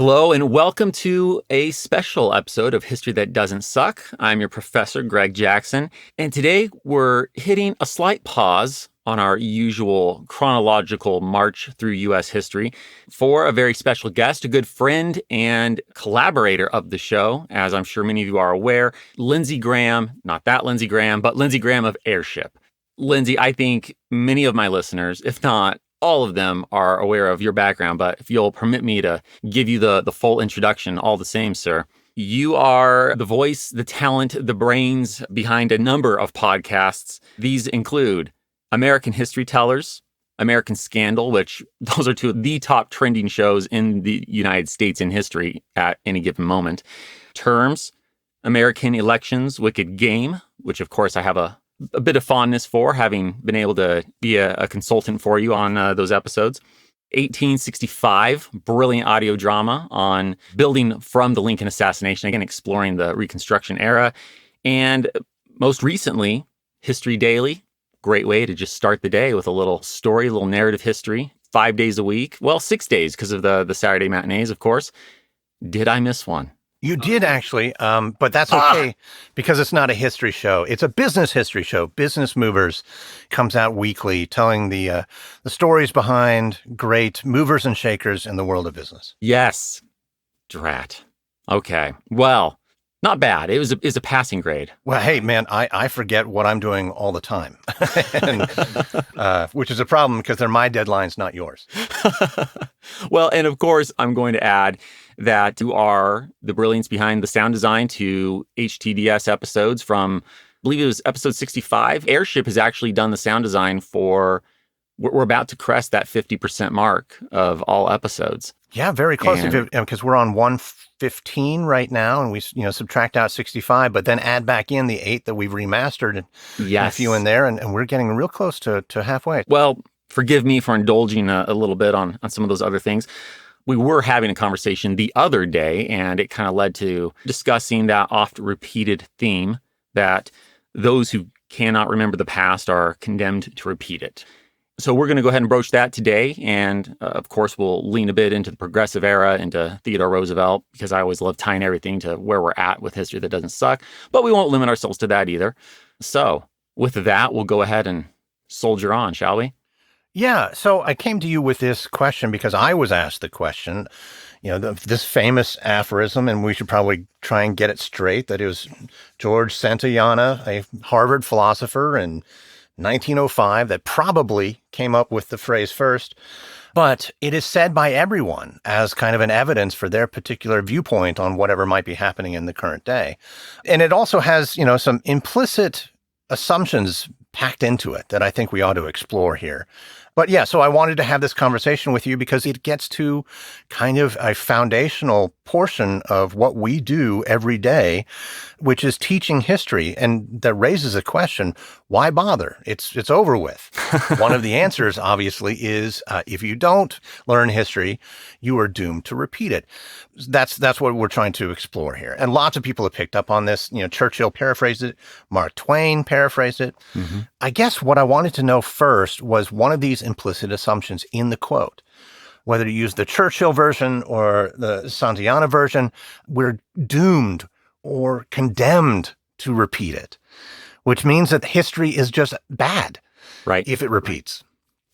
Hello and welcome to a special episode of History That Doesn't Suck. I'm your professor, Greg Jackson, and today we're hitting a slight pause on our usual chronological march through U.S. history for a very special guest, a good friend and collaborator of the show, as I'm sure many of you are aware, Lindsay Graham, not that Lindsay Graham, but Lindsay Graham of Airship. Lindsay, I think many of my listeners, if not all of them, are aware of your background, but if you'll permit me to give you the full introduction all the same, sir. You are the voice, the talent, the brains behind a number of podcasts. These include American History Tellers, American Scandal, which those are two of the top trending shows in the United States in history at any given moment. Terms, American Elections, Wicked Game, which of course I have a bit of fondness for, having been able to be a consultant for you on those episodes. 1865, brilliant audio drama on building from the Lincoln assassination, again, exploring the Reconstruction era. And most recently, History Daily, great way to just start the day with a little story, a little narrative history, 5 days a week. Well, 6 days because of the Saturday matinees, of course. Did I miss one? You did actually, but that's okay because it's not a history show. It's a business history show. Business Movers comes out weekly, telling the stories behind great movers and shakers in the world of business. Yes. Drat. Okay. Well, not bad. It was a passing grade. Well, hey, man, I forget what I'm doing all the time, and, which is a problem because they're my deadlines, not yours. Well, and of course, I'm going to add that you are the brilliance behind the sound design to HTDS episodes from, I believe it was episode 65. Airship has actually done the sound design for, we're about to crest that 50% mark of all episodes. Yeah, very close, because we're on 115 right now, and we subtract out 65, but then add back in the 8 that we've remastered, and a few in there, and we're getting real close to halfway. Well, forgive me for indulging a little bit on some of those other things. We were having a conversation the other day, and it kind of led to discussing that oft-repeated theme that those who cannot remember the past are condemned to repeat it. So we're going to go ahead and broach that today, and of course we'll lean a bit into the progressive era, into Theodore Roosevelt, because I always love tying everything to where we're at with History That Doesn't Suck, but we won't limit ourselves to that either. So with that, we'll go ahead and soldier on, shall we? Yeah, so I came to you with this question because I was asked the question, this famous aphorism, and we should probably try and get it straight, that it was George Santayana, a Harvard philosopher in 1905, that probably came up with the phrase first, but it is said by everyone as kind of an evidence for their particular viewpoint on whatever might be happening in the current day. And it also has, some implicit assumptions packed into it that I think we ought to explore here. But yeah, so I wanted to have this conversation with you because it gets to kind of a foundational portion of what we do every day, which is teaching history. And that raises a question, why bother? It's over with. One of the answers, obviously, is if you don't learn history, you are doomed to repeat it. That's what we're trying to explore here. And lots of people have picked up on this. Churchill paraphrased it. Mark Twain paraphrased it. Mm-hmm. I guess what I wanted to know first was one of these implicit assumptions in the quote. Whether you use the Churchill version or the Santayana version, we're doomed or condemned to repeat it, which means that history is just bad, right? If it repeats.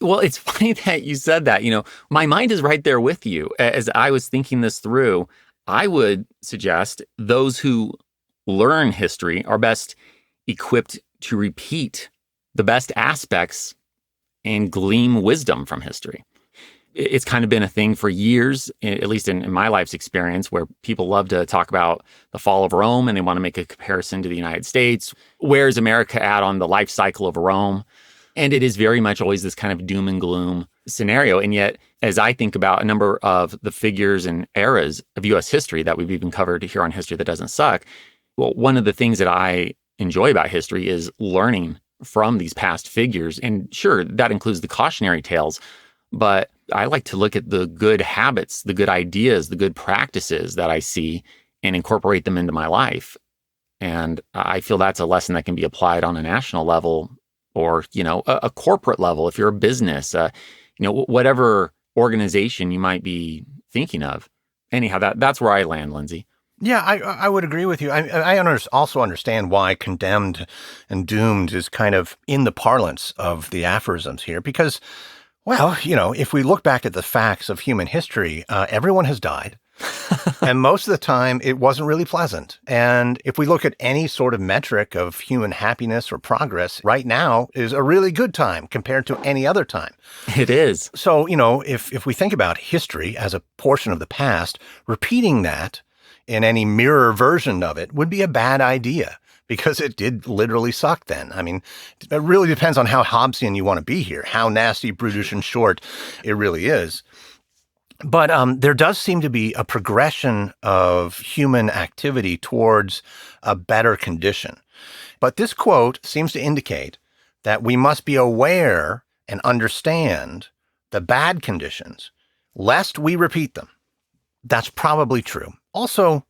Well, it's funny that you said that. My mind is right there with you. As I was thinking this through, I would suggest those who learn history are best equipped to repeat the best aspects and glean wisdom from history. It's kind of been a thing for years, at least in my life's experience, where people love to talk about the fall of Rome and they want to make a comparison to the United States. Where's America at on the life cycle of Rome? And it is very much always this kind of doom and gloom scenario. And yet, as I think about a number of the figures and eras of U.S. history that we've even covered here on History That Doesn't Suck, well, one of the things that I enjoy about history is learning from these past figures. And sure, that includes the cautionary tales, but I like to look at the good habits, the good ideas, the good practices that I see and incorporate them into my life. And I feel that's a lesson that can be applied on a national level or, a corporate level. If you're a business, whatever organization you might be thinking of. Anyhow, that's where I land, Lindsay. Yeah, I would agree with you. Also understand why condemned and doomed is kind of in the parlance of the aphorisms here, because, well, if we look back at the facts of human history, everyone has died. And most of the time, it wasn't really pleasant. And if we look at any sort of metric of human happiness or progress, right now is a really good time compared to any other time. It is. So, if we think about history as a portion of the past, repeating that in any mirror version of it would be a bad idea, because it did literally suck then. I mean, it really depends on how Hobbesian you want to be here, how nasty, brutish, and short it really is. But there does seem to be a progression of human activity towards a better condition. But this quote seems to indicate that we must be aware and understand the bad conditions, lest we repeat them. That's probably true. Also,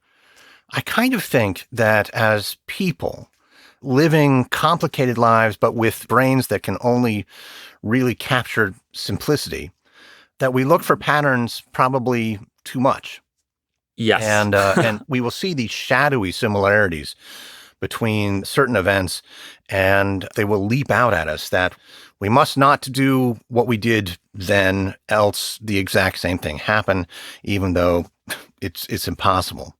I kind of think that as people living complicated lives, but with brains that can only really capture simplicity, that we look for patterns probably too much. Yes. And we will see these shadowy similarities between certain events, and they will leap out at us that we must not do what we did then, else the exact same thing happen, even though it's impossible.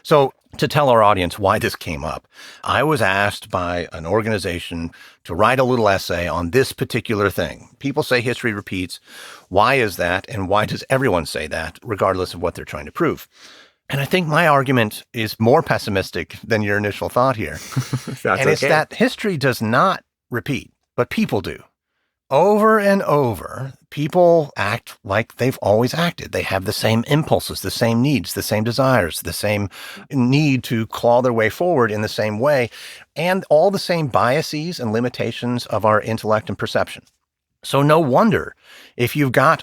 So to tell our audience why this came up, I was asked by an organization to write a little essay on this particular thing. People say history repeats. Why is that? And why does everyone say that, regardless of what they're trying to prove? And I think my argument is more pessimistic than your initial thought here. It's that history does not repeat, but people do. Over and over, people act like they've always acted. They have the same impulses, the same needs, the same desires, the same need to claw their way forward in the same way, and all the same biases and limitations of our intellect and perception. So no wonder if you've got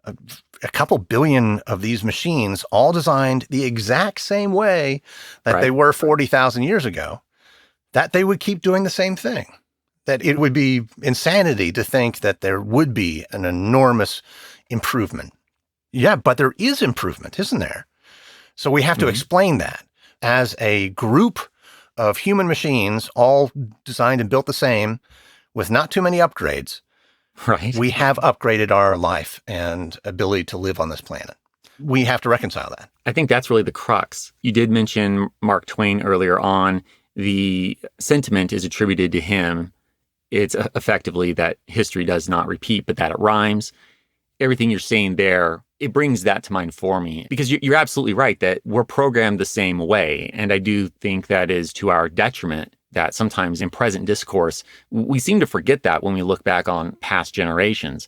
a couple billion of these machines all designed the exact same way that they were 40,000 years ago, that they would keep doing the same thing. That it would be insanity to think that there would be an enormous improvement. Yeah, but there is improvement, isn't there? So we have to explain that. As a group of human machines, all designed and built the same, with not too many upgrades, we have upgraded our life and ability to live on this planet. We have to reconcile that. I think that's really the crux. You did mention Mark Twain earlier on. The sentiment is attributed to him. It's effectively that history does not repeat, but that it rhymes. Everything you're saying there, it brings that to mind for me, because you're absolutely right that we're programmed the same way. And I do think that is to our detriment, that sometimes in present discourse, we seem to forget that when we look back on past generations,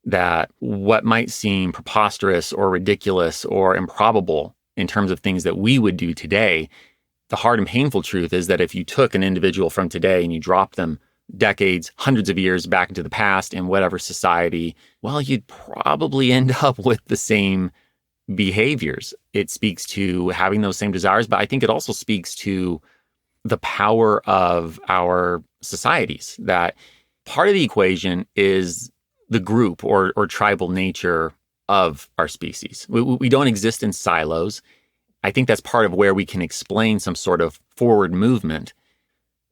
that what might seem preposterous or ridiculous or improbable in terms of things that we would do today, the hard and painful truth is that if you took an individual from today and you dropped them decades, hundreds of years back into the past in whatever society, well, you'd probably end up with the same behaviors. It speaks to having those same desires, but I think it also speaks to the power of our societies, that part of the equation is the group or tribal nature of our species. We don't exist in silos. I think that's part of where we can explain some sort of forward movement.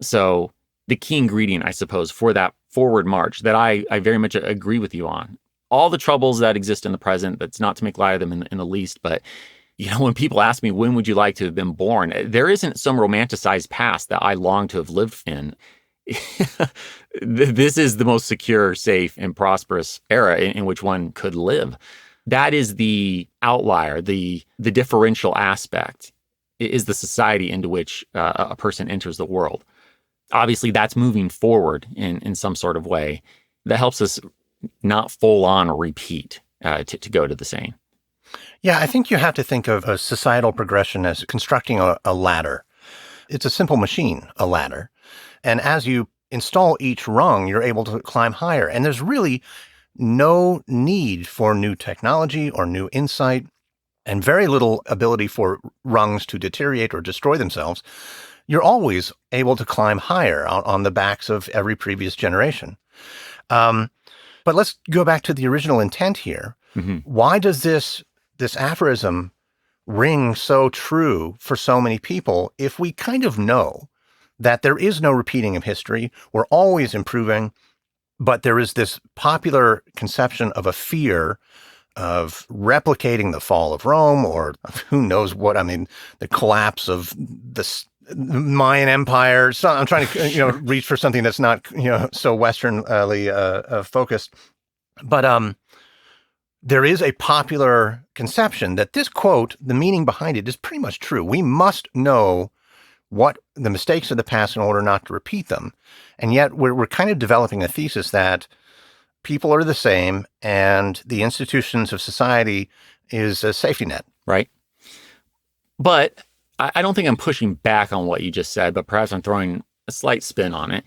So the key ingredient, I suppose, for that forward march that I very much agree with you on. All the troubles that exist in the present, that's not to make light of them in the least, but when people ask me, when would you like to have been born? There isn't some romanticized past that I long to have lived in. This is the most secure, safe, and prosperous era in which one could live. That is the outlier, the differential aspect, is the society into which a person enters the world. Obviously, that's moving forward in some sort of way that helps us not full on repeat to go to the same. Yeah, I think you have to think of a societal progression as constructing a ladder. It's a simple machine, a ladder. And as you install each rung, you're able to climb higher. And there's really no need for new technology or new insight, and very little ability for rungs to deteriorate or destroy themselves. You're always able to climb higher on the backs of every previous generation. But let's go back to the original intent here. Mm-hmm. Why does this aphorism ring so true for so many people if we kind of know that there is no repeating of history. We're always improving, but there is this popular conception of a fear of replicating the fall of Rome or who knows what. I mean, the collapse of the Mayan Empire. So I'm trying to, reach for something that's not, so Westernly focused. But there is a popular conception that this quote, the meaning behind it is pretty much true. We must know what the mistakes of the past in order not to repeat them. And yet we're kind of developing a thesis that people are the same and the institutions of society is a safety net. Right. But I don't think I'm pushing back on what you just said, but perhaps I'm throwing a slight spin on it.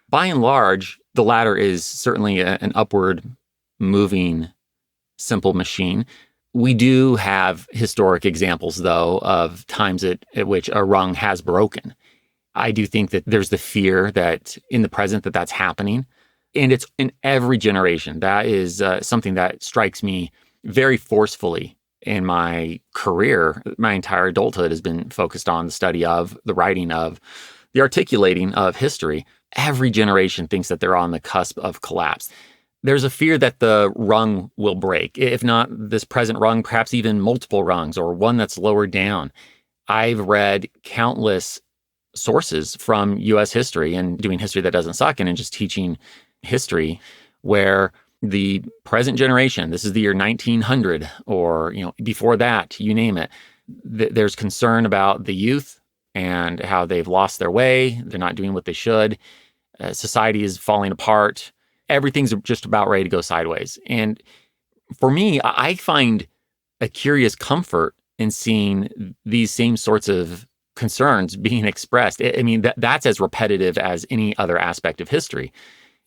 By and large, the latter is certainly an upward moving, simple machine. We do have historic examples, though, of times at which a rung has broken. I do think that there's the fear that in the present that's happening. And it's in every generation. That is something that strikes me very forcefully in my career. My entire adulthood has been focused on the study of, the writing of, the articulating of history. Every generation thinks that they're on the cusp of collapse. There's a fear that the rung will break. If not this present rung, perhaps even multiple rungs or one that's lower down. I've read countless sources from U.S. history and doing history that doesn't suck and just teaching history where the present generation, this is the year 1900 or before that, you name it, there's concern about the youth and how they've lost their way. They're not doing what they should. Society is falling apart. Everything's just about ready to go sideways. And for me, I find a curious comfort in seeing these same sorts of concerns being expressed. I mean, that's as repetitive as any other aspect of history.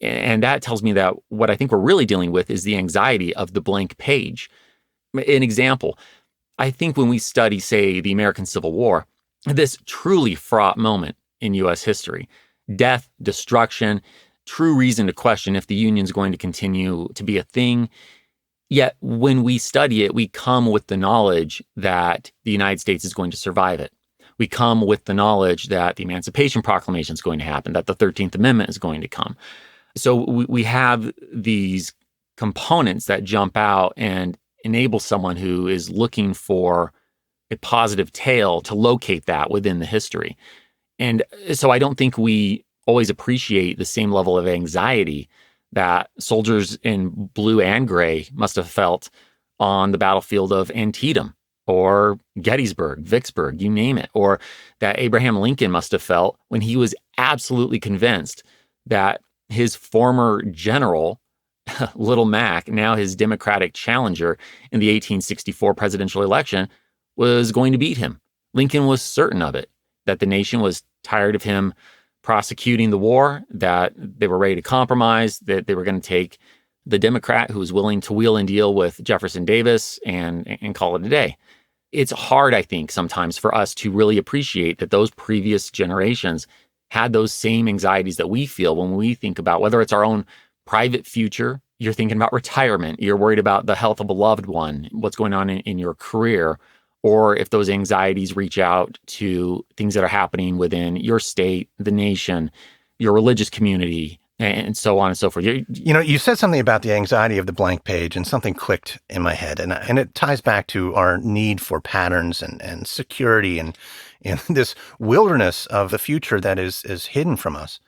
And that tells me that what I think we're really dealing with is the anxiety of the blank page. An example, I think when we study, say, the American Civil War, this truly fraught moment in U.S. history, death, destruction, true reason to question if the Union's going to continue to be a thing. Yet when we study it, we come with the knowledge that the United States is going to survive it. We come with the knowledge that the Emancipation Proclamation is going to happen, that the 13th Amendment is going to come. So we have these components that jump out and enable someone who is looking for a positive tale to locate that within the history. And so I don't think we always appreciate the same level of anxiety that soldiers in blue and gray must have felt on the battlefield of Antietam or Gettysburg, Vicksburg, you name it, or that Abraham Lincoln must have felt when he was absolutely convinced that his former general, Little Mac, now his Democratic challenger in the 1864 presidential election, was going to beat him. Lincoln was certain of it, that the nation was tired of him prosecuting the war, that they were ready to compromise, that they were going to take the Democrat who was willing to wheel and deal with Jefferson Davis and call it a day. It's hard, I think, sometimes for us to really appreciate that those previous generations had those same anxieties that we feel when we think about whether it's our own private future, you're thinking about retirement, you're worried about the health of a loved one, what's going on in your career, or if those anxieties reach out to things that are happening within your state, the nation, your religious community, and so on and so forth. You said something about the anxiety of the blank page, and something clicked in my head, and it ties back to our need for patterns and security and this wilderness of the future that is hidden from us.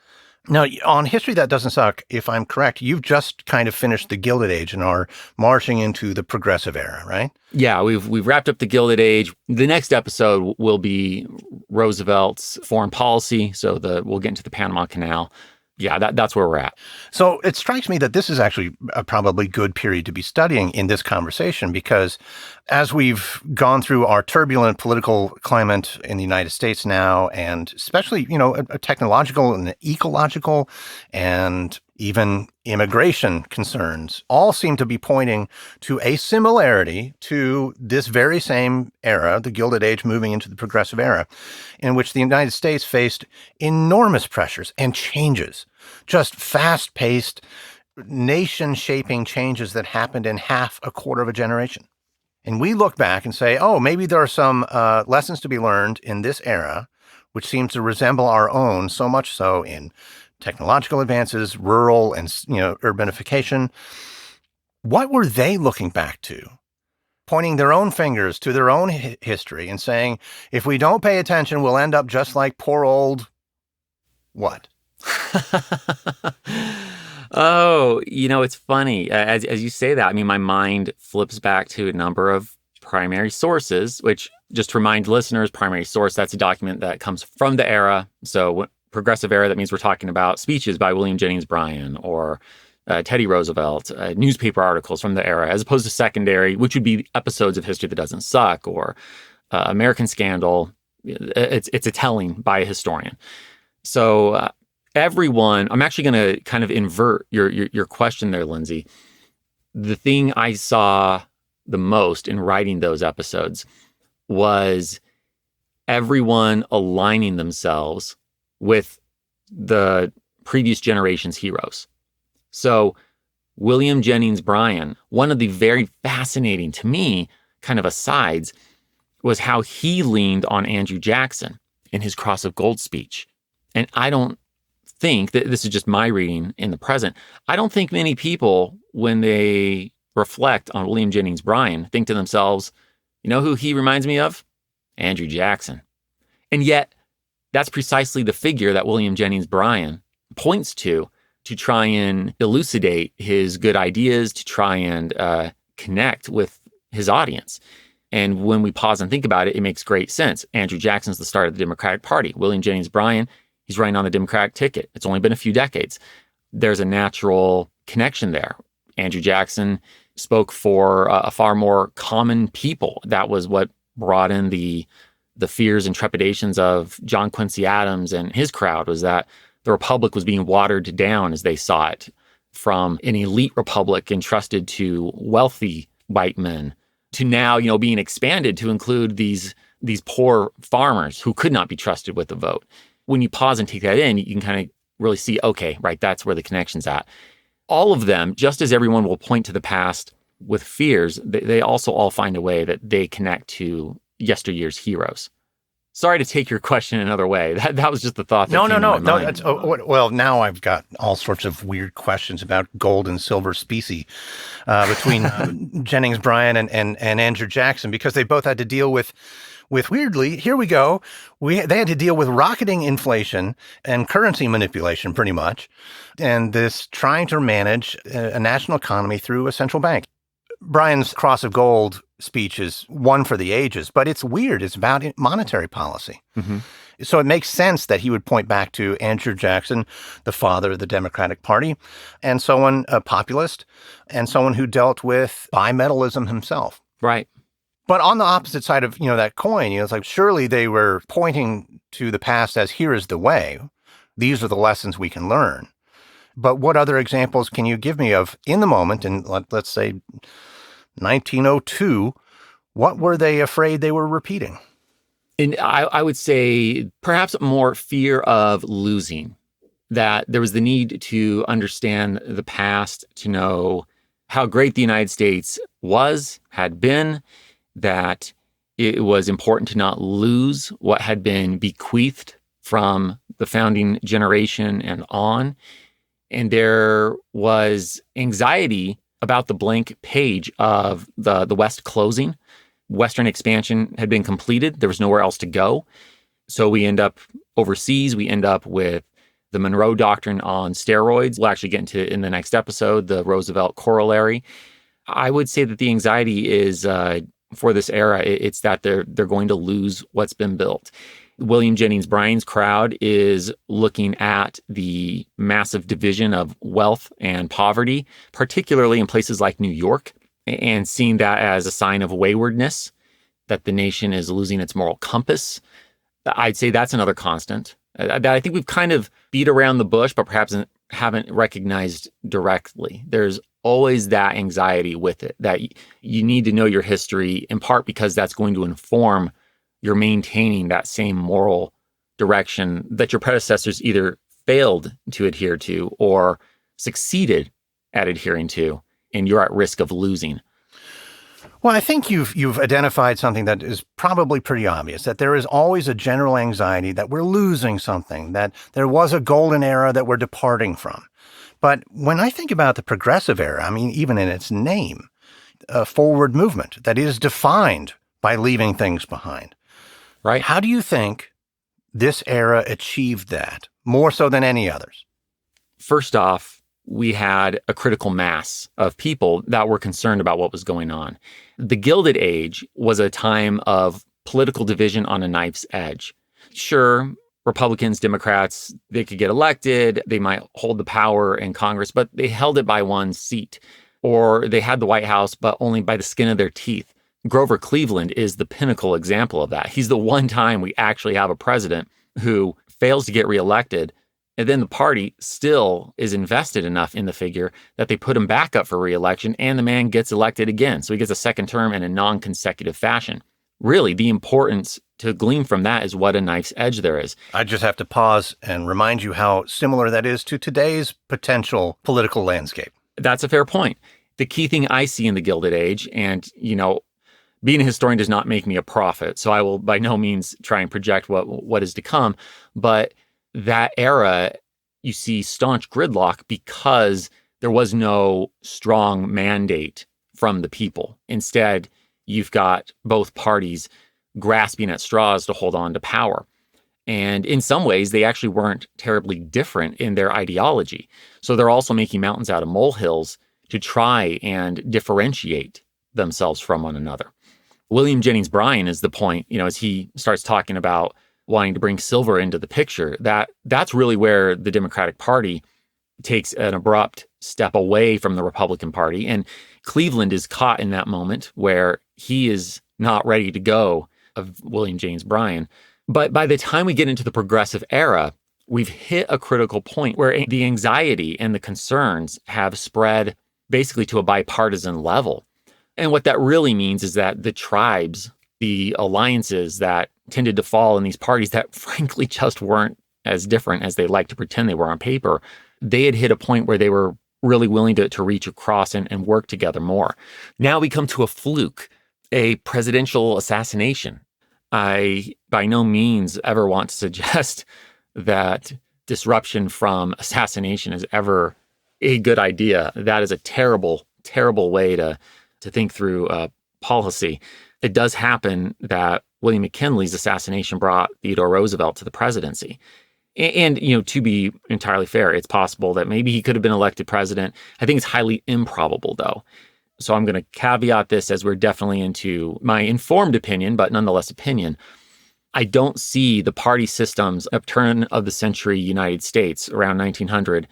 Now, on History That Doesn't Suck, if I'm correct, you've just kind of finished the Gilded Age and are marching into the Progressive Era, right? Yeah, we've wrapped up the Gilded Age. The next episode will be Roosevelt's foreign policy, so we'll get into the Panama Canal. Yeah, that's where we're at. So it strikes me that this is actually a probably good period to be studying in this conversation, because as we've gone through our turbulent political climate in the United States now, and especially, a technological and ecological and even immigration concerns all seem to be pointing to a similarity to this very same era, the Gilded Age moving into the Progressive Era, in which the United States faced enormous pressures and changes, just fast-paced, nation-shaping changes that happened in half a quarter of a generation. And we look back and say, oh, maybe there are some lessons to be learned in this era, which seems to resemble our own, so much so in technological advances, rural and urbanification. What were they looking back to? Pointing their own fingers to their own history and saying, if we don't pay attention, we'll end up just like poor old what? Oh, it's funny. As you say that, I mean, my mind flips back to a number of primary sources, which, just to remind listeners, primary source, that's a document that comes from the era. So progressive era, that means we're talking about speeches by William Jennings Bryan or Teddy Roosevelt, newspaper articles from the era, as opposed to secondary, which would be episodes of History That Doesn't Suck or American Scandal. It's a telling by a historian. So everyone, I'm actually going to kind of invert your question there, Lindsay. The thing I saw the most in writing those episodes was everyone aligning themselves with the previous generation's heroes. So William Jennings Bryan, one of the very fascinating, to me, kind of asides, was how he leaned on Andrew Jackson in his Cross of Gold speech. And I don't think that, this is just my reading in the present, I don't think many people, when they reflect on William Jennings Bryan, think to themselves, you know who he reminds me of? Andrew Jackson. And yet, that's precisely the figure that William Jennings Bryan points to try and elucidate his good ideas, to try and connect with his audience. And when we pause and think about it, it makes great sense. Andrew Jackson's the start of the Democratic Party. William Jennings Bryan, he's running on the Democratic ticket. It's only been a few decades. There's a natural connection there. Andrew Jackson spoke for a far more common people. That was what brought in the fears and trepidations of John Quincy Adams and his crowd, was that the republic was being watered down as they saw it, from an elite republic entrusted to wealthy white men to now, being expanded to include these poor farmers who could not be trusted with the vote. When you pause and take that in, you can kind of really see, okay, right, that's where the connection's at. All of them, just as everyone will point to the past with fears, they also all find a way that they connect to yesteryear's heroes. Sorry to take your question another way. That was just the thought. No. That's, well, now I've got all sorts of weird questions about gold and silver specie between Jennings Bryan and Andrew Jackson, because they both had to deal with weirdly, here we go. They had to deal with rocketing inflation and currency manipulation, pretty much, and this trying to manage a national economy through a central bank. Bryan's Cross of Gold speech is one for the ages, but it's weird. It's about monetary policy. Mm-hmm. So it makes sense that he would point back to Andrew Jackson, the father of the Democratic Party, and someone, a populist, and someone who dealt with bimetallism himself. Right. But on the opposite side of, that coin, it's like, surely they were pointing to the past as, here is the way. These are the lessons we can learn. But what other examples can you give me of, in the moment, in, let's say, 1902, what were they afraid they were repeating? And I would say perhaps more fear of losing, that there was the need to understand the past, to know how great the United States had been, that it was important to not lose what had been bequeathed from the founding generation and on. And there was anxiety about the blank page of the West closing. Western expansion had been completed. There was nowhere else to go. So we end up overseas. We end up with the Monroe Doctrine on steroids. We'll actually get into in the next episode, the Roosevelt corollary. I would say that the anxiety is, for this era, it's that they're going to lose what's been built. William Jennings Bryan's crowd is looking at the massive division of wealth and poverty, particularly in places like New York, and seeing that as a sign of waywardness, that the nation is losing its moral compass. I'd say that's another constant that I think we've kind of beat around the bush, but perhaps haven't recognized directly. There's always that anxiety with it, that you need to know your history, in part because that's going to inform you're maintaining that same moral direction that your predecessors either failed to adhere to or succeeded at adhering to, and you're at risk of losing. Well, I think you've identified something that is probably pretty obvious, that there is always a general anxiety that we're losing something, that there was a golden era that we're departing from. But when I think about the progressive era, I mean, even in its name, a forward movement that is defined by leaving things behind. Right? How do you think this era achieved that more so than any others? First off, we had a critical mass of people that were concerned about what was going on. The Gilded Age was a time of political division on a knife's edge. Sure, Republicans, Democrats, they could get elected, they might hold the power in Congress, but they held it by one seat. Or they had the White House, but only by the skin of their teeth. Grover Cleveland is the pinnacle example of that. He's the one time we actually have a president who fails to get reelected, and then the party still is invested enough in the figure that they put him back up for reelection, and the man gets elected again. So he gets a second term in a non-consecutive fashion. Really, the importance to glean from that is what a knife's edge there is. I just have to pause and remind you how similar that is to today's potential political landscape. That's a fair point. The key thing I see in the Gilded Age, and, being a historian does not make me a prophet, so I will by no means try and project what is to come. But that era, you see staunch gridlock because there was no strong mandate from the people. Instead, you've got both parties grasping at straws to hold on to power. And in some ways, they actually weren't terribly different in their ideology. So they're also making mountains out of molehills to try and differentiate themselves from one another. William Jennings Bryan is the point, as he starts talking about wanting to bring silver into the picture, that's really where the Democratic Party takes an abrupt step away from the Republican Party. And Cleveland is caught in that moment where he is not ready to go of William Jennings Bryan. But by the time we get into the progressive era, we've hit a critical point where the anxiety and the concerns have spread basically to a bipartisan level. And what that really means is that the tribes, the alliances that tended to fall in these parties that frankly just weren't as different as they like to pretend they were on paper, they had hit a point where they were really willing to reach across and work together more. Now we come to a fluke, a presidential assassination. I by no means ever want to suggest that disruption from assassination is ever a good idea. That is a terrible, terrible way to think through policy. It does happen that William McKinley's assassination brought Theodore Roosevelt to the presidency. And, to be entirely fair, it's possible that maybe he could have been elected president. I think it's highly improbable, though. So I'm going to caveat this as we're definitely into my informed opinion, but nonetheless opinion. I don't see the party systems of turn of the century United States around 1900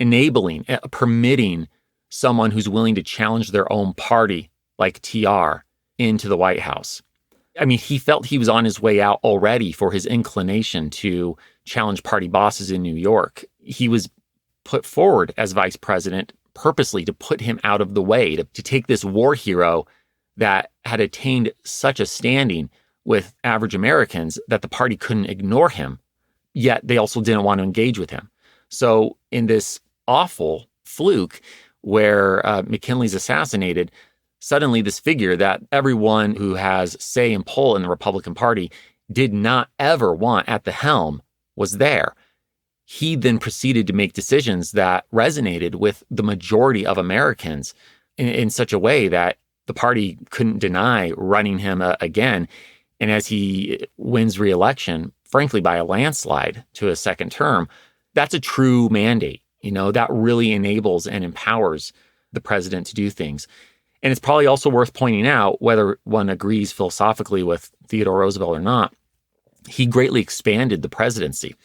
enabling, permitting someone who's willing to challenge their own party, like TR, into the White House. I mean, he felt he was on his way out already for his inclination to challenge party bosses in New York. He was put forward as vice president purposely to put him out of the way, to take this war hero that had attained such a standing with average Americans that the party couldn't ignore him, yet they also didn't want to engage with him. So in this awful fluke where McKinley's assassinated, suddenly this figure that everyone who has say and pull in the Republican Party did not ever want at the helm was there. He then proceeded to make decisions that resonated with the majority of Americans in such a way that the party couldn't deny running him again. And as he wins re-election, frankly, by a landslide to a second term, that's a true mandate. That really enables and empowers the president to do things. And it's probably also worth pointing out, whether one agrees philosophically with Theodore Roosevelt or not, he greatly expanded the presidency.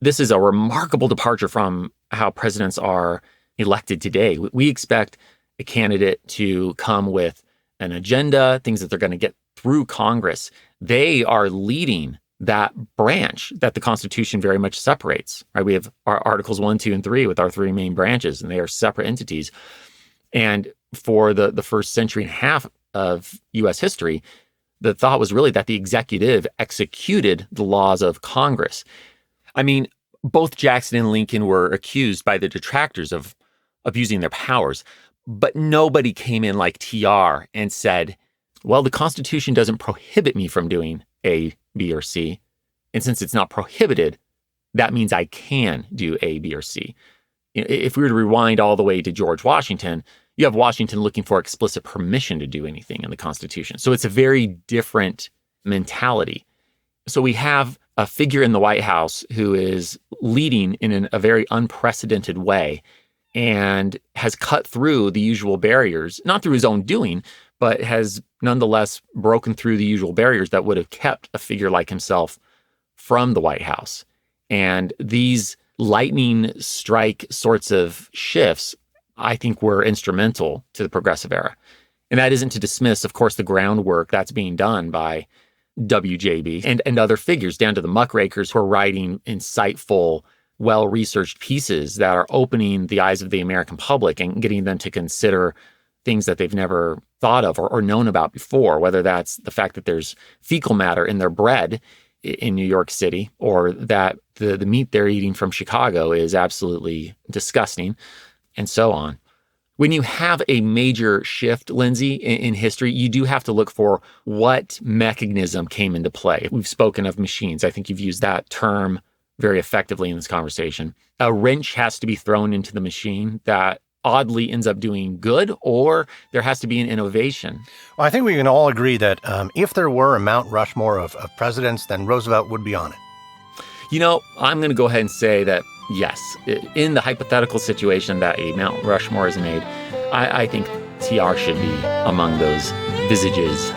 This is a remarkable departure from how presidents are elected today. We expect a candidate to come with an agenda, things that they're going to get through Congress. They are leading that branch that the Constitution very much separates, right? We have our Articles 1, 2, and 3 with our three main branches, and they are separate entities. And for the first century and a half of U.S. history, the thought was really that the executive executed the laws of Congress. I mean, both Jackson and Lincoln were accused by the detractors of abusing their powers, but nobody came in like TR and said, Well, the Constitution doesn't prohibit me from doing A, B, or C. And since it's not prohibited, that means I can do A, B, or C. If we were to rewind all the way to George Washington, you have Washington looking for explicit permission to do anything in the Constitution. So it's a very different mentality. So we have a figure in the White House who is leading in a very unprecedented way and has cut through the usual barriers, not through his own doing, but has nonetheless broken through the usual barriers that would have kept a figure like himself from the White House. And these lightning strike sorts of shifts, I think, were instrumental to the progressive era. And that isn't to dismiss, of course, the groundwork that's being done by WJB and other figures, down to the muckrakers who are writing insightful, well-researched pieces that are opening the eyes of the American public and getting them to consider things that they've never thought of or known about before, whether that's the fact that there's fecal matter in their bread in New York City, or that the meat they're eating from Chicago is absolutely disgusting, and so on. When you have a major shift, Lindsay, in history, you do have to look for what mechanism came into play. We've spoken of machines. I think you've used that term very effectively in this conversation. A wrench has to be thrown into the machine that oddly ends up doing good, or there has to be an innovation. Well, I think we can all agree that if there were a Mount Rushmore of presidents, then Roosevelt would be on it. You know, I'm going to go ahead and say that, yes, in the hypothetical situation that a Mount Rushmore is made, I think TR should be among those visages.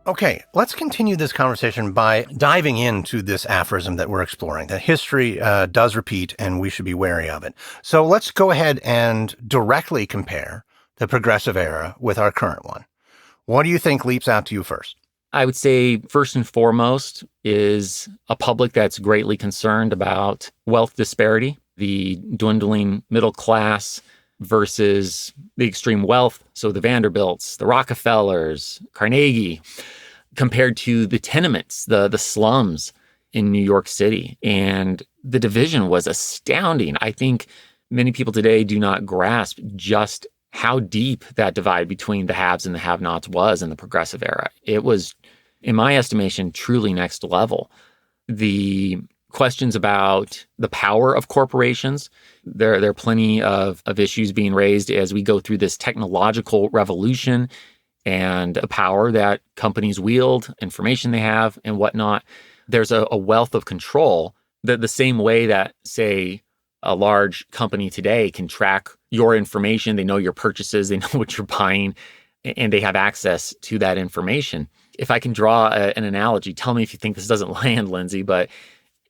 Okay, let's continue this conversation by diving into this aphorism that we're exploring, that history does repeat and we should be wary of it. So let's go ahead and directly compare the progressive era with our current one. What do you think leaps out to you first? I would say first and foremost is a public that's greatly concerned about wealth disparity, the dwindling middle class versus the extreme wealth. So the Vanderbilts, the Rockefellers, Carnegie, compared to the tenements, the slums in New York City. And the division was astounding. I think many people today do not grasp just how deep that divide between the haves and the have-nots was in the progressive era. It was, in my estimation, truly next level. The questions about the power of corporations, there are plenty of issues being raised as we go through this technological revolution and a power that companies wield, information they have, and whatnot. There's a wealth of control that the same way that, say, a large company today can track your information, they know your purchases, they know what you're buying, and they have access to that information. If I can draw an analogy, tell me if you think this doesn't land, Lindsay, but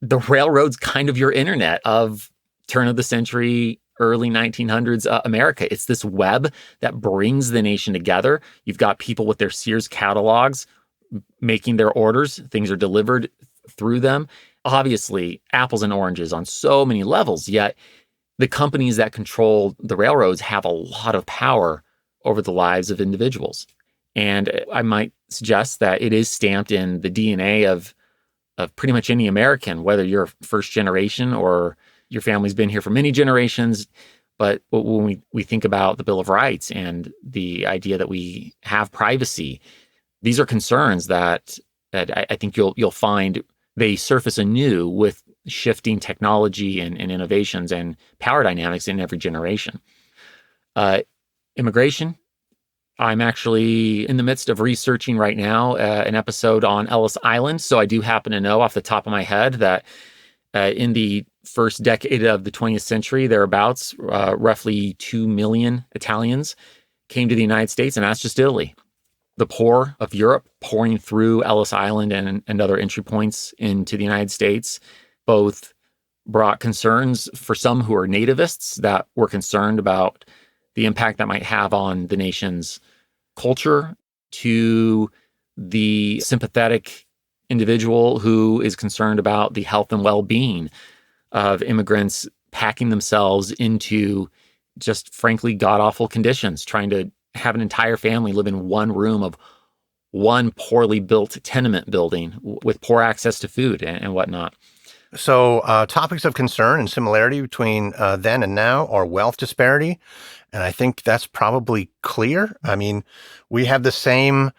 the railroad's kind of your internet of turn of the century, early 1900s America. It's this web that brings the nation together. You've got people with their Sears catalogs making their orders. Things are delivered through them. Obviously, apples and oranges on so many levels, yet the companies that control the railroads have a lot of power over the lives of individuals. And I might suggest that it is stamped in the DNA of pretty much any American, whether you're first generation or your family's been here for many generations. But when we think about the Bill of Rights and the idea that we have privacy, these are concerns that I think you'll find they surface anew with shifting technology and innovations and power dynamics in every generation. Immigration. I'm actually in the midst of researching right now an episode on Ellis Island. So I do happen to know off the top of my head that in the first decade of the 20th century, thereabouts, roughly 2 million Italians came to the United States, and that's just Italy. The poor of Europe pouring through Ellis Island and other entry points into the United States both brought concerns for some who are nativists that were concerned about the impact that might have on the nation's culture, to the sympathetic individual who is concerned about the health and well-being of immigrants packing themselves into just frankly god-awful conditions, trying to have an entire family live in one room of one poorly built tenement building with poor access to food and whatnot. So topics of concern and similarity between then and now are wealth disparity. And I think that's probably clear. I mean, we have the same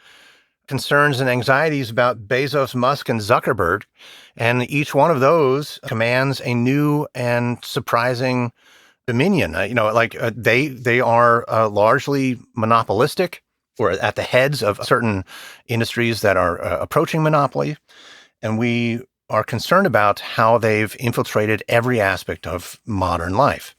concerns and anxieties about Bezos, Musk, and Zuckerberg. And each one of those commands a new and surprising dominion. They are largely monopolistic, or at the heads of certain industries that are approaching monopoly. And we are concerned about how they've infiltrated every aspect of modern life.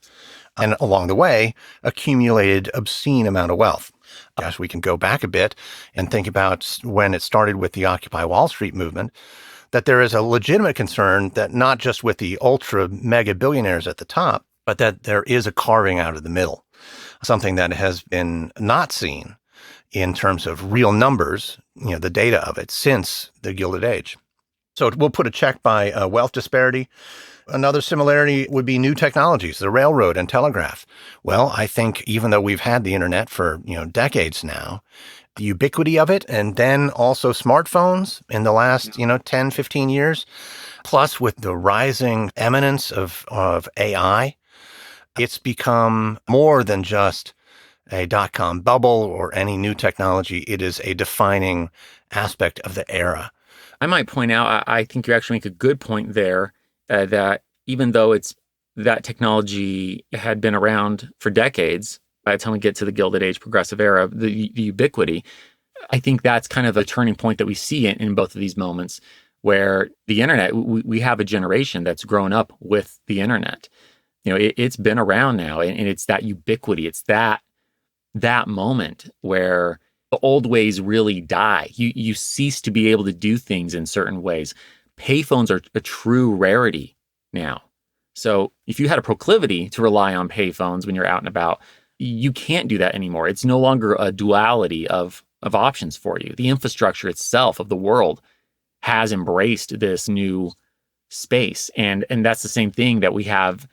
And along the way, accumulated obscene amount of wealth. Gosh, we can go back a bit and think about when it started with the Occupy Wall Street movement, that there is a legitimate concern that not just with the ultra mega billionaires at the top, but that there is a carving out of the middle, something that has been not seen in terms of real numbers, the data of it since the Gilded Age. So we'll put a check by wealth disparity. Another similarity would be new technologies, the railroad and telegraph. Well, I think even though we've had the internet for, decades now, the ubiquity of it, and then also smartphones in the last, 10, 15 years, plus with the rising eminence of AI, it's become more than just a dot-com bubble or any new technology. It is a defining aspect of the era. I might point out, I think you actually make a good point there, that even though that technology had been around for decades, by the time we get to the Gilded Age progressive era, the ubiquity, I think that's kind of a turning point that we see in both of these moments, where the internet, we have a generation that's grown up with the internet. It's been around now, and it's that ubiquity. It's that moment where the old ways really die. You cease to be able to do things in certain ways. Payphones are a true rarity now. So if you had a proclivity to rely on payphones when you're out and about, you can't do that anymore. It's no longer a duality of options for you. The infrastructure itself of the world has embraced this new space. And that's the same thing that we have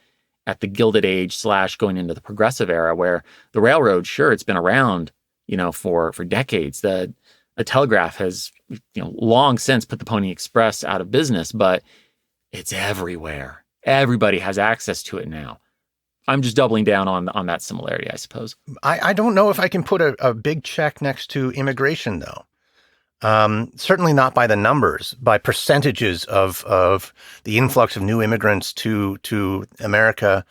at the Gilded Age / going into the progressive era, where the railroad, sure, it's been around, for decades. The telegraph has, long since put the Pony Express out of business, but it's everywhere. Everybody has access to it now. I'm just doubling down on that similarity, I suppose. I don't know if I can put a big check next to immigration, though. Certainly not by the numbers, by percentages of the influx of new immigrants to America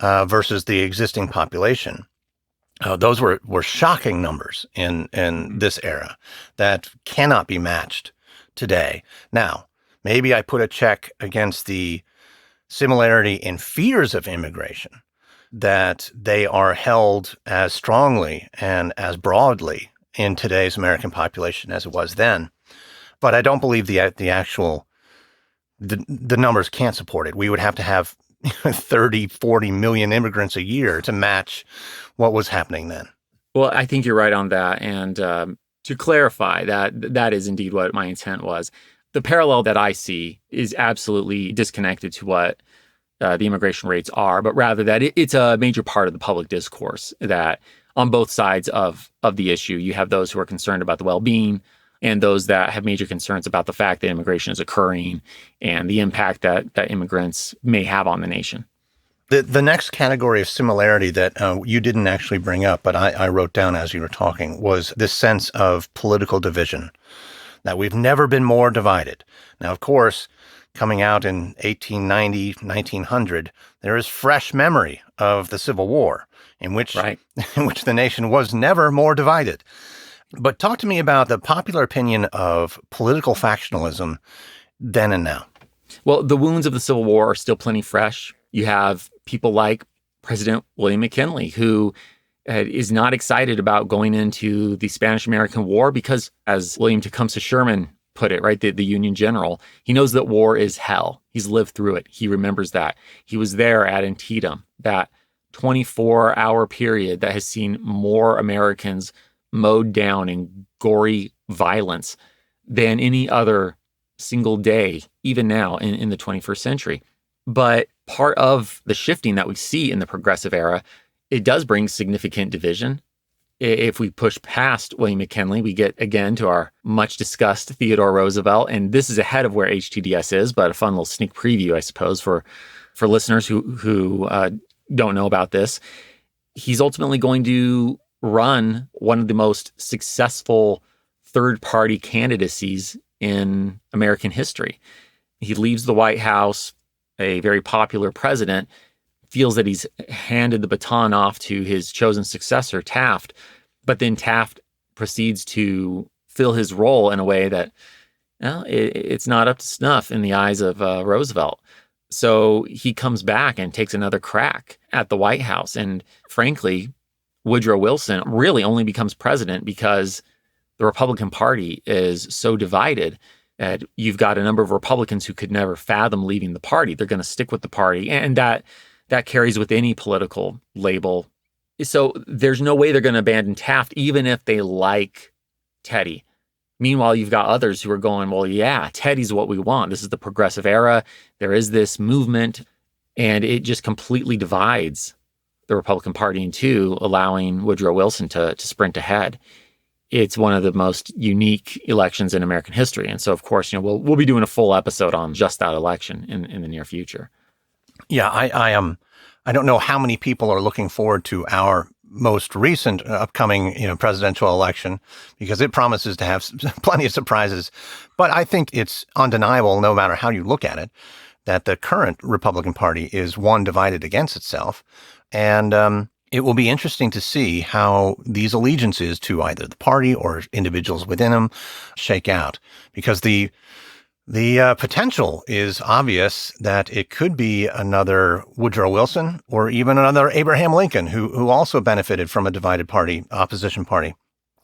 versus the existing population. Those were shocking numbers in this era that cannot be matched today. Now, maybe I put a check against the similarity in fears of immigration, that they are held as strongly and as broadly in today's American population as it was then. But I don't believe the numbers can't support it. We would have to have 30, 40 million immigrants a year to match what was happening then. Well, I think you're right on that. And to clarify, that is indeed what my intent was. The parallel that I see is absolutely disconnected to what the immigration rates are, but rather that it's a major part of the public discourse, that on both sides of the issue, you have those who are concerned about the well-being and those that have major concerns about the fact that immigration is occurring and the impact that immigrants may have on the nation. The next category of similarity that you didn't actually bring up, but I wrote down as you were talking, was this sense of political division, that we've never been more divided. Now, of course, coming out in 1890, 1900, there is fresh memory of the Civil War, in which the nation was never more divided. But talk to me about the popular opinion of political factionalism then and now. Well, the wounds of the Civil War are still plenty fresh. You have people like President William McKinley, who is not excited about going into the Spanish-American War because, as William Tecumseh Sherman put it, right, the Union general, he knows that war is hell. He's lived through it. He remembers that. He was there at Antietam, that 24-hour period that has seen more Americans mowed down in gory violence than any other single day, even now in the 21st century. But part of the shifting that we see in the progressive era, it does bring significant division. If we push past William McKinley, we get again to our much discussed Theodore Roosevelt. And this is ahead of where HTDS is, but a fun little sneak preview, I suppose, for listeners who don't know about this. He's ultimately going to run one of the most successful third-party candidacies in American history. He leaves the White House, a very popular president, feels that he's handed the baton off to his chosen successor, Taft, but then Taft proceeds to fill his role in a way that it's not up to snuff in the eyes of Roosevelt. So he comes back and takes another crack at the White House. And frankly, Woodrow Wilson really only becomes president because the Republican Party is so divided that you've got a number of Republicans who could never fathom leaving the party. They're going to stick with the party. And that carries with any political label. So there's no way they're going to abandon Taft, even if they like Teddy. Meanwhile, you've got others who are going, well, yeah, Teddy's what we want. This is the progressive era. There is this movement, and it just completely divides the Republican Party in two, allowing Woodrow Wilson to sprint ahead. It's one of the most unique elections in American history. And so, of course, we'll be doing a full episode on just that election in the near future. Yeah, I don't know how many people are looking forward to our most recent upcoming, presidential election, because it promises to have plenty of surprises. But I think it's undeniable, no matter how you look at it, that the current Republican Party is one divided against itself. And it will be interesting to see how these allegiances to either the party or individuals within them shake out, because the potential is obvious that it could be another Woodrow Wilson or even another Abraham Lincoln, who also benefited from a divided party, opposition party,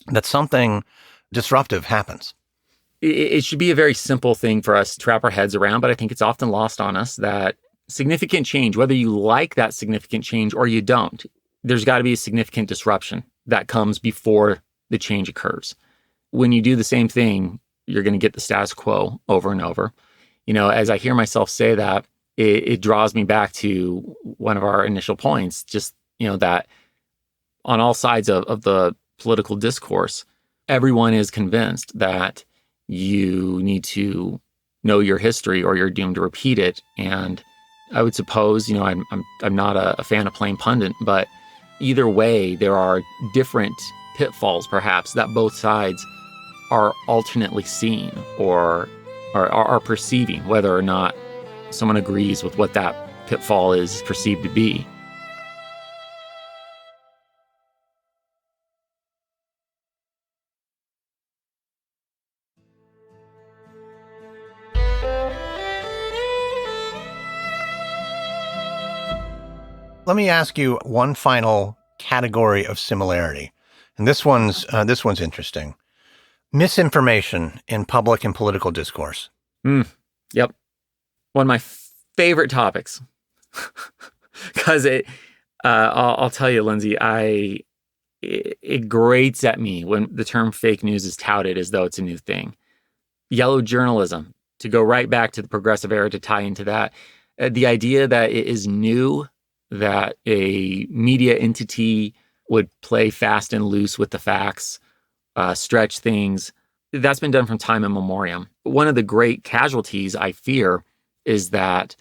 that something disruptive happens. It should be a very simple thing for us to wrap our heads around, but I think it's often lost on us that significant change, whether you like that significant change or you don't, there's got to be a significant disruption that comes before the change occurs. When you do the same thing, you're going to get the status quo over and over. As I hear myself say that, it draws me back to one of our initial points, just, that on all sides of the political discourse, everyone is convinced that you need to know your history or you're doomed to repeat it. And I would suppose, I'm not a fan of playing pundit, but either way, there are different pitfalls, perhaps, that both sides are alternately seeing or are perceiving, whether or not someone agrees with what that pitfall is perceived to be. Let me ask you one final category of similarity, and this one's interesting. Misinformation in public and political discourse. Yep. One of my favorite topics. Because I'll tell you, Lindsay, it grates at me when the term fake news is touted as though it's a new thing. Yellow journalism, to go right back to the progressive era to tie into that. The idea that it is new, that a media entity would play fast and loose with the facts, stretch things. That's been done from time immemorial. One of the great casualties, I fear, is that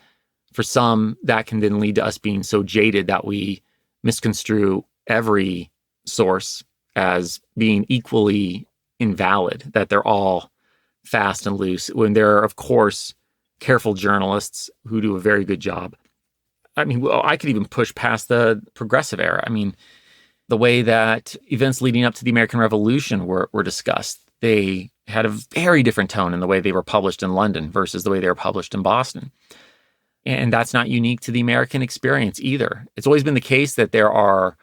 for some, that can then lead to us being so jaded that we misconstrue every source as being equally invalid, that they're all fast and loose, when there are, of course, careful journalists who do a very good job. I mean, I could even push past the progressive era. I mean, the way that events leading up to the American Revolution were discussed, they had a very different tone in the way they were published in London versus the way they were published in Boston. And that's not unique to the American experience either. It's always been the case that there are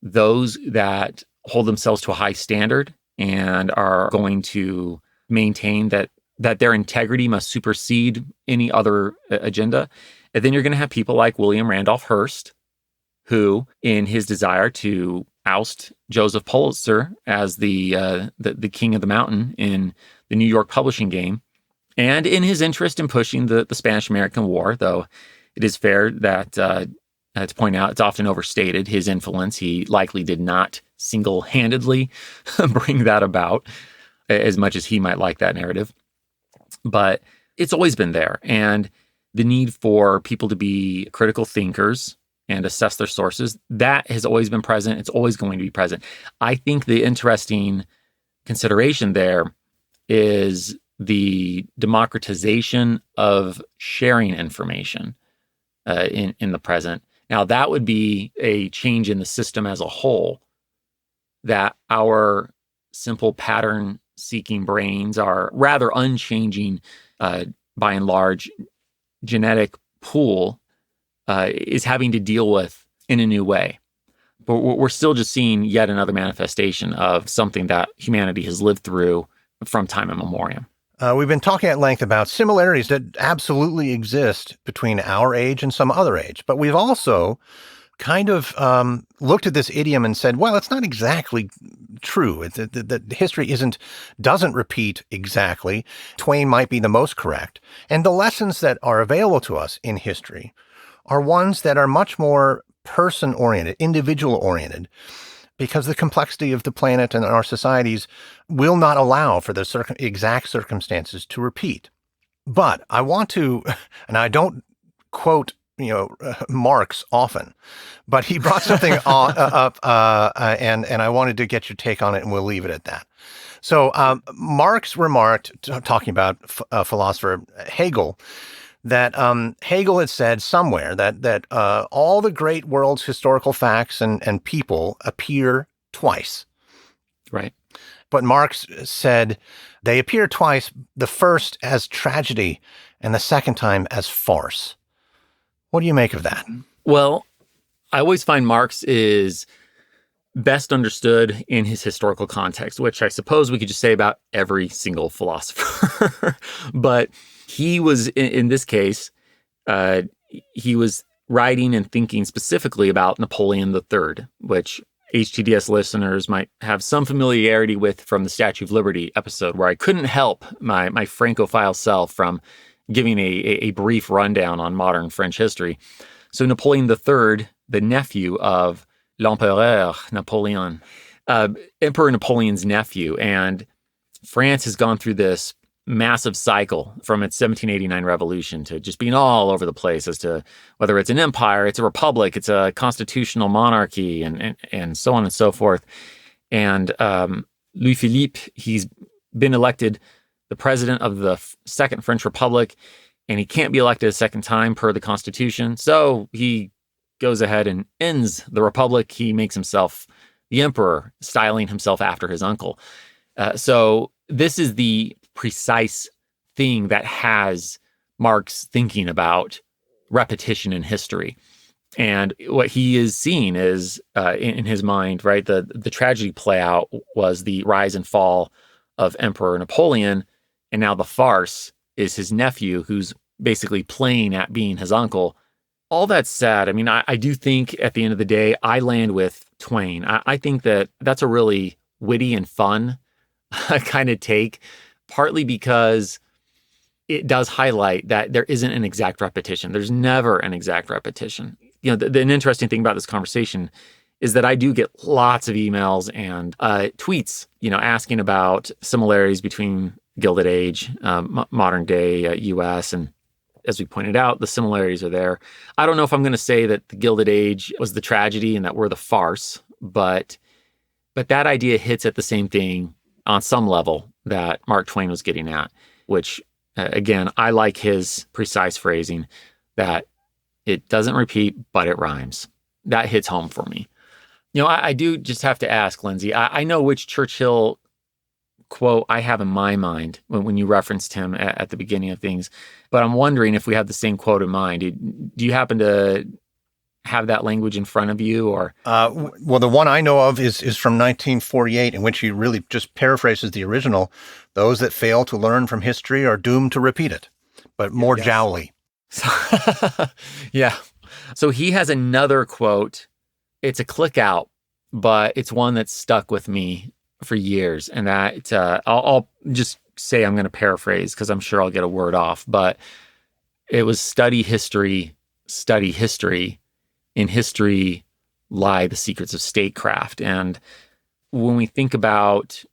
those that hold themselves to a high standard and are going to maintain that their integrity must supersede any other agenda. And then you're going to have people like William Randolph Hearst, who, in his desire to oust Joseph Pulitzer as the king of the mountain in the New York publishing game, and in his interest in pushing the Spanish-American War, though it is fair that to point out it's often overstated his influence. He likely did not single-handedly bring that about, as much as he might like that narrative. But it's always been there. And the need for people to be critical thinkers and assess their sources, that has always been present. It's always going to be present. I think the interesting consideration there is the democratization of sharing information in the present. Now, that would be a change in the system as a whole, that our simple pattern-seeking brains, are rather unchanging, by and large, genetic pool is having to deal with in a new way. But we're still just seeing yet another manifestation of something that humanity has lived through from time immemorial. We've been talking at length about similarities that absolutely exist between our age and some other age, but we've also kind of looked at this idiom and said, well, it's not exactly true. The history doesn't repeat exactly. Twain might be the most correct. And the lessons that are available to us in history are ones that are much more person-oriented, individual-oriented, because the complexity of the planet and our societies will not allow for the exact circumstances to repeat. But I want to, and I don't quote Marx often, but he brought something up, and I wanted to get your take on it, and we'll leave it at that. So Marx remarked, talking about philosopher Hegel, that Hegel had said somewhere that all the great world's historical facts and people appear twice. Right. But Marx said they appear twice, the first as tragedy and the second time as farce. What do you make of that? Well, I always find Marx is best understood in his historical context, which I suppose we could just say about every single philosopher. But he was, in this case, he was writing and thinking specifically about Napoleon III, which HTDS listeners might have some familiarity with from the Statue of Liberty episode, where I couldn't help my Francophile self from giving a brief rundown on modern French history. So Napoleon III, the nephew of l'Empereur Napoleon, Emperor Napoleon's nephew, and France has gone through this massive cycle from its 1789 revolution to just being all over the place as to whether it's an empire, it's a republic, it's a constitutional monarchy, and so on and so forth. And Louis Philippe, he's been elected the president of the Second French Republic, and he can't be elected a second time per the Constitution. So he goes ahead and ends the republic. He makes himself the emperor, styling himself after his uncle. So this is the precise thing that has Marx thinking about repetition in history. And what he is seeing is, in his mind, right, the tragedy play out was the rise and fall of Emperor Napoleon, and now the farce is his nephew, who's basically playing at being his uncle. All that said, I mean, I do think at the end of the day, I land with Twain. I think that that's a really witty and fun kind of take, partly because it does highlight that there isn't an exact repetition. There's never an exact repetition. You know, an interesting thing about this conversation is that I do get lots of emails and tweets, asking about similarities between Gilded Age, modern day U.S., and as we pointed out, the similarities are there. I don't know if I'm going to say that the Gilded Age was the tragedy and that we're the farce, but that idea hits at the same thing on some level that Mark Twain was getting at, which, again, I like his precise phrasing that it doesn't repeat, but it rhymes. That hits home for me. I do just have to ask, Lindsay, I know which Churchill quote I have in my mind when you referenced him at the beginning of things, but I'm wondering if we have the same quote in mind. Do you happen to have that language in front of you? Or well, the one I know of is from 1948, in which he really just paraphrases the original. Those that fail to learn from history are doomed to repeat it, but more jowly. Yeah. So he has another quote. It's a click out, but it's one that's stuck with me for years. And that I'll just say I'm going to paraphrase because I'm sure I'll get a word off. But it was study history. In history lie the secrets of statecraft. And when we think about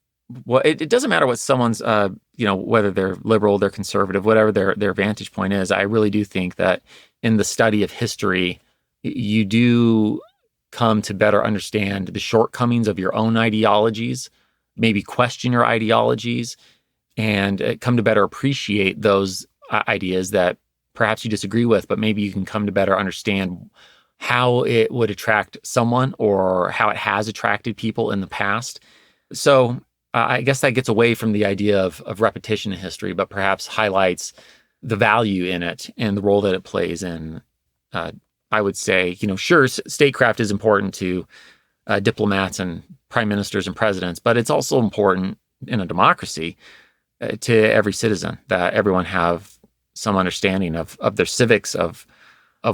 it doesn't matter what someone's, whether they're liberal, they're conservative, whatever their vantage point is. I really do think that in the study of history, you do come to better understand the shortcomings of your own ideologies, maybe question your ideologies, and come to better appreciate those ideas that perhaps you disagree with, but maybe you can come to better understand how it would attract someone or how it has attracted people in the past. So I guess that gets away from the idea of repetition in history, but perhaps highlights the value in it and the role that it plays in, I would say, sure, statecraft is important to diplomats and prime ministers and presidents, but it's also important in a democracy to every citizen, that everyone have some understanding of their civics, of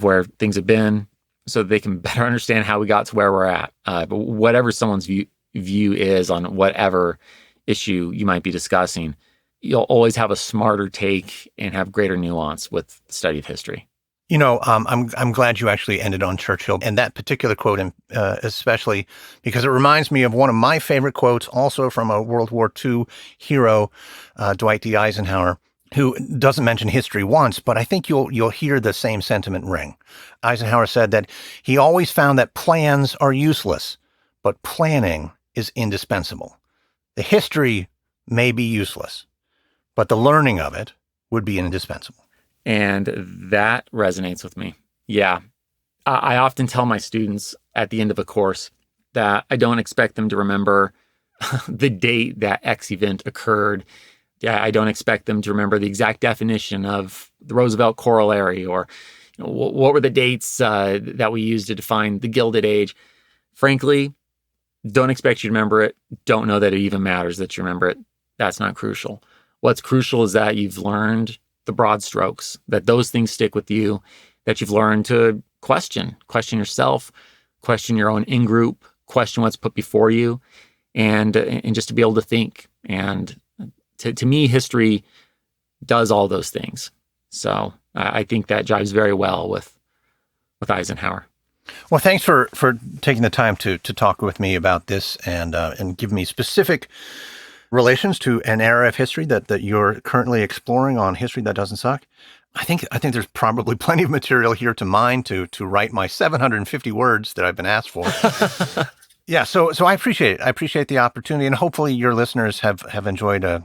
where things have been, so that they can better understand how we got to where we're at. But whatever someone's view is on whatever issue you might be discussing, you'll always have a smarter take and have greater nuance with the study of history. I'm glad you actually ended on Churchill and that particular quote, especially because it reminds me of one of my favorite quotes, also from a World War II hero, Dwight D. Eisenhower, who doesn't mention history once, but I think you'll hear the same sentiment ring. Eisenhower said that he always found that plans are useless, but planning is indispensable. The history may be useless, but the learning of it would be indispensable. And that resonates with me. Yeah. I often tell my students at the end of a course that I don't expect them to remember the date that X event occurred. Yeah, I don't expect them to remember the exact definition of the Roosevelt corollary, or what were the dates that we used to define the Gilded Age. Frankly, don't expect you to remember it. Don't know that it even matters that you remember it. That's not crucial. What's crucial is that you've learned the broad strokes, that those things stick with you, that you've learned to question yourself, question your own in-group, question what's put before you, and just to be able to think. And to me, history does all those things. So I think that jives very well with Eisenhower. Well, thanks for taking the time to talk with me about this and give me specific relations to an era of history that you're currently exploring on History That Doesn't Suck. I think there's probably plenty of material here to mine to write my 750 words that I've been asked for. Yeah, so I appreciate it. I appreciate the opportunity, and hopefully your listeners have enjoyed a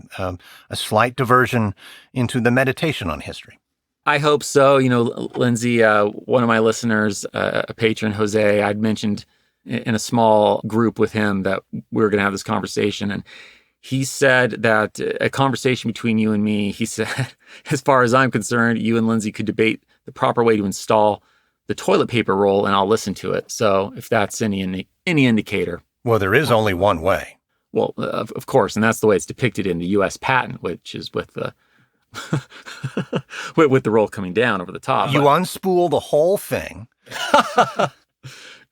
slight diversion into the meditation on history. I hope so. Lindsay, one of my listeners, a patron, Jose, I'd mentioned in a small group with him that we were going to have this conversation, and he said that a conversation between you and me, he said, as far as I'm concerned, you and Lindsay could debate the proper way to install the toilet paper roll, and I'll listen to it. So if that's any indicator. Well, there is only one way. Well, of course, and that's the way it's depicted in the U.S. patent, which is with the with the roll coming down over the top. You unspool the whole thing.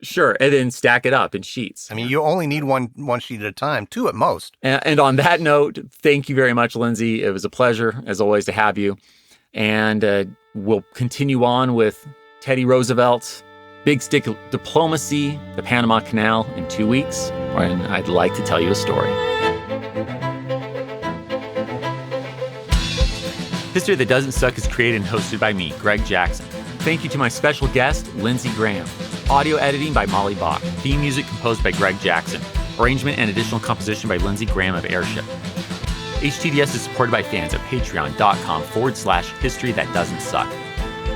Sure, and then stack it up in sheets. I mean, you only need one sheet at a time, two at most. And on that note, thank you very much, Lindsay. It was a pleasure, as always, to have you. And we'll continue on with Teddy Roosevelt's Big Stick Diplomacy, the Panama Canal, in 2 weeks, when I'd like to tell you a story. History That Doesn't Suck is created and hosted by me, Greg Jackson. Thank you to my special guest, Lindsay Graham. Audio editing by Molly Bach. Theme music composed by Greg Jackson. Arrangement and additional composition by Lindsay Graham of Airship. HTDS is supported by fans at patreon.com/history that doesn't suck.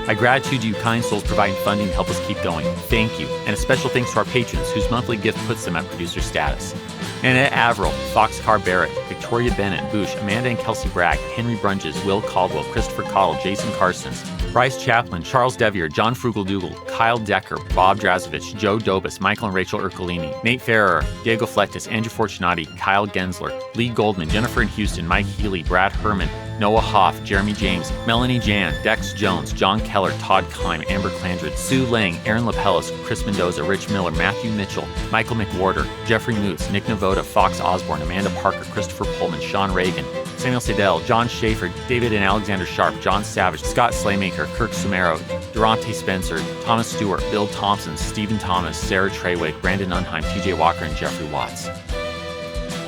My gratitude to you kind souls providing funding to help us keep going. Thank you. And a special thanks to our patrons whose monthly gift puts them at producer status. Annette Averill, Foxcar Barrett, Victoria Bennett, Boosh, Amanda and Kelsey Bragg, Henry Brunges, Will Caldwell, Christopher Cottle, Jason Carstens, Bryce Chaplin, Charles Devier, John Frugal-Dougal, Kyle Decker, Bob Drazovich, Joe Dobus, Michael and Rachel Ercolini, Nate Ferrer, Diego Flectus, Andrew Fortunati, Kyle Gensler, Lee Goldman, Jennifer in Houston, Mike Healy, Brad Herman, Noah Hoff, Jeremy James, Melanie Jan, Dex Jones, John Keller, Todd Kime, Amber Clandred, Sue Lang, Aaron Lapellis, Chris Mendoza, Rich Miller, Matthew Mitchell, Michael McWhorter, Jeffrey Moots, Nick Navoda, Fox Osborne, Amanda Parker, Christopher Pullman, Sean Reagan, Samuel Sedell, John Schaefer, David and Alexander Sharp, John Savage, Scott Slaymaker, Kirk Sumero, Durante Spencer, Thomas Stewart, Bill Thompson, Stephen Thomas, Sarah Treywick, Brandon Unheim, TJ Walker, and Jeffrey Watts.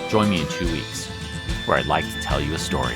Join me in 2 weeks, where I'd like to tell you a story.